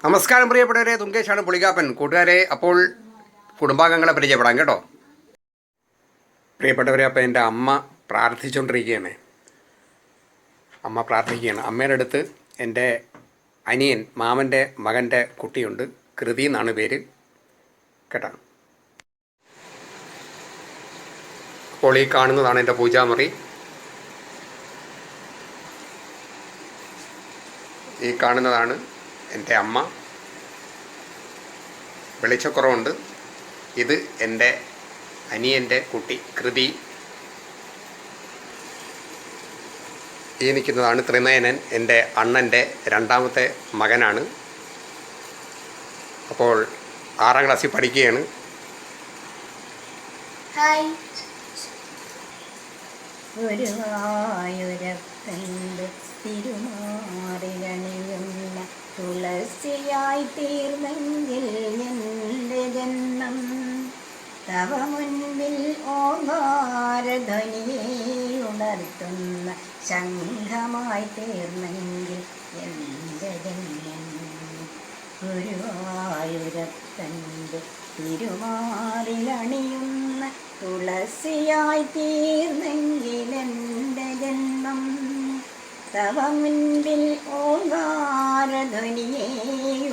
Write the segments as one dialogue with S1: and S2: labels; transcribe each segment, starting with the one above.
S1: നമസ്കാരം പ്രിയപ്പെട്ടവരെ, തുങ്കേശാണ് പുളികാപ്പൻ. കൂട്ടുകാരെ, അപ്പോൾ കുടുംബാംഗങ്ങളെ പരിചയപ്പെടാം കേട്ടോ. പ്രിയപ്പെട്ടവരെ, അപ്പോൾ എൻ്റെ അമ്മ പ്രാർത്ഥിച്ചുകൊണ്ടിരിക്കുകയാണ്. അമ്മ പ്രാർത്ഥിക്കുകയാണ്. അമ്മയുടെ അടുത്ത് എൻ്റെ അനിയൻ, മാമൻ്റെ മകൻ്റെ കുട്ടിയുണ്ട്. കൃതി എന്നാണ് പേര് കേട്ടോ. അപ്പോൾ ഈ കാണുന്നതാണ് എൻ്റെ പൂജാമുറി. ഈ കാണുന്നതാണ് എൻ്റെ അമ്മ. വെളിച്ചക്കുറവുണ്ട്. ഇത് എൻ്റെ അനിയൻ്റെ കുട്ടി കൃതി. ഈ നിൽക്കുന്നതാണ് ത്രിനയനൻ, എൻ്റെ അണ്ണൻ്റെ രണ്ടാമത്തെ മകനാണ്. അപ്പോൾ 6ാം ക്ലാസ്സിൽ പഠിക്കുകയാണ്.
S2: ഗുരുവായൂരപ്പൻ്റെ തിരുമാറിലണിയുന്ന തുളസിയായി തീർന്നെങ്കിൽ എൻ്റെ ജന്മം, തവ മുൻപിൽ ഓങ്കാരധ്വനിയെ ഉണർത്തുന്ന ശംഖമായി തീർന്നെങ്കിൽ എൻ്റെ ജന്മം. ഗുരുവായൂരപ്പൻ്റെ തിരുമാറിലണിയുന്ന തുളസിയായി തീർന്നെങ്കിൽ എൻ്റെ ജന്മം, തവ മുൻപിൽ ഓങ്കാരധ്വനിയെ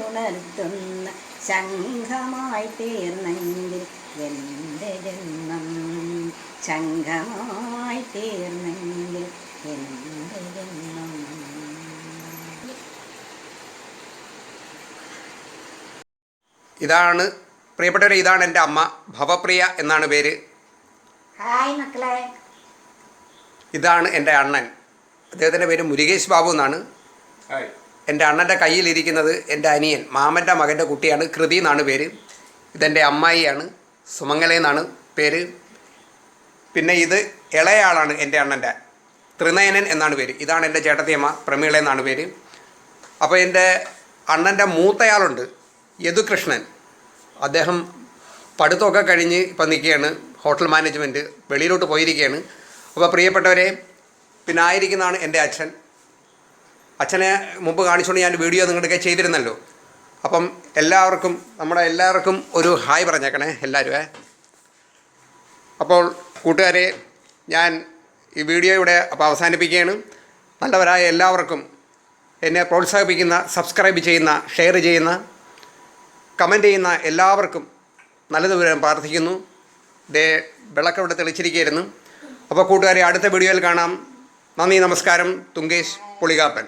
S2: ഉണർത്തുന്ന ശംഖമായി തീർന്നെങ്കിൽ എൻ്റെ ജന്മം, ശംഖമായി തീർന്നെങ്കിൽ എൻ്റെ ജന്മം.
S1: ഇതാണ് പ്രിയപ്പെട്ടവരെ, ഇതാണ് എൻ്റെ അമ്മ. ഭവപ്രിയ എന്നാണ് പേര്.
S2: ഹായ് മക്കളെ.
S1: ഇതാണ് എൻ്റെ അണ്ണൻ. അദ്ദേഹത്തിൻ്റെ പേര് മുരുകേഷ് ബാബു എന്നാണ്. എൻ്റെ അണ്ണൻ്റെ കയ്യിലിരിക്കുന്നത് എൻ്റെ അനിയൻ, മാമൻ്റെ മകൻ്റെ കുട്ടിയാണ്. കൃതി എന്നാണ് പേര്. ഇതെൻ്റെ അമ്മായിയാണ്, സുമംഗല എന്നാണ് പേര്. പിന്നെ ഇത് ഇളയാളാണ് എൻ്റെ അണ്ണൻ്റെ, ത്രിനയനൻ എന്നാണ് പേര്. ഇതാണ് എൻ്റെ ചേട്ടത്തിയമ്മ, പ്രമീള എന്നാണ് പേര്. അപ്പോൾ എൻ്റെ അണ്ണൻ്റെ മൂത്തയാളുണ്ട്, യദുകൃഷ്ണൻ. അദ്ദേഹം പഠിത്തമൊക്കെ കഴിഞ്ഞ് ഇപ്പം നിൽക്കുകയാണ്, ഹോട്ടൽ മാനേജ്മെൻറ്റ്, വെളിയിലോട്ട് പോയിരിക്കുകയാണ്. അപ്പോൾ പ്രിയപ്പെട്ടവരെ, പിന്നെ ആയിരിക്കുന്നതാണ് എൻ്റെ അച്ഛൻ. അച്ഛനെ മുമ്പ് കാണിച്ചുകൊണ്ട് ഞാൻ വീഡിയോ നിങ്ങളുടെയൊക്കെ ചെയ്തിരുന്നല്ലോ. അപ്പം എല്ലാവർക്കും, നമ്മുടെ എല്ലാവർക്കും ഒരു ഹായ് പറഞ്ഞേക്കണേ എല്ലാവരും. അപ്പോൾ കൂട്ടുകാരെ, ഞാൻ ഈ വീഡിയോ ഇവിടെ അപ്പോൾ അവസാനിപ്പിക്കുകയാണ്. നല്ലവരായ എല്ലാവർക്കും, എന്നെ പ്രോത്സാഹിപ്പിക്കുന്ന, സബ്സ്ക്രൈബ് ചെയ്യുന്ന, ഷെയർ ചെയ്യുന്ന, കമൻറ്റ് ചെയ്യുന്ന എല്ലാവർക്കും നല്ലത് വരാൻ പ്രാർത്ഥിക്കുന്നു. വിളക്ക് ഇവിടെ തെളിച്ചിരിക്കുകയായിരുന്നു. അപ്പോൾ കൂട്ടുകാരെ, അടുത്ത വീഡിയോയിൽ കാണാം. നന്ദി, നമസ്കാരം. തുങ്കേഷ് പുളികാപ്പൻ.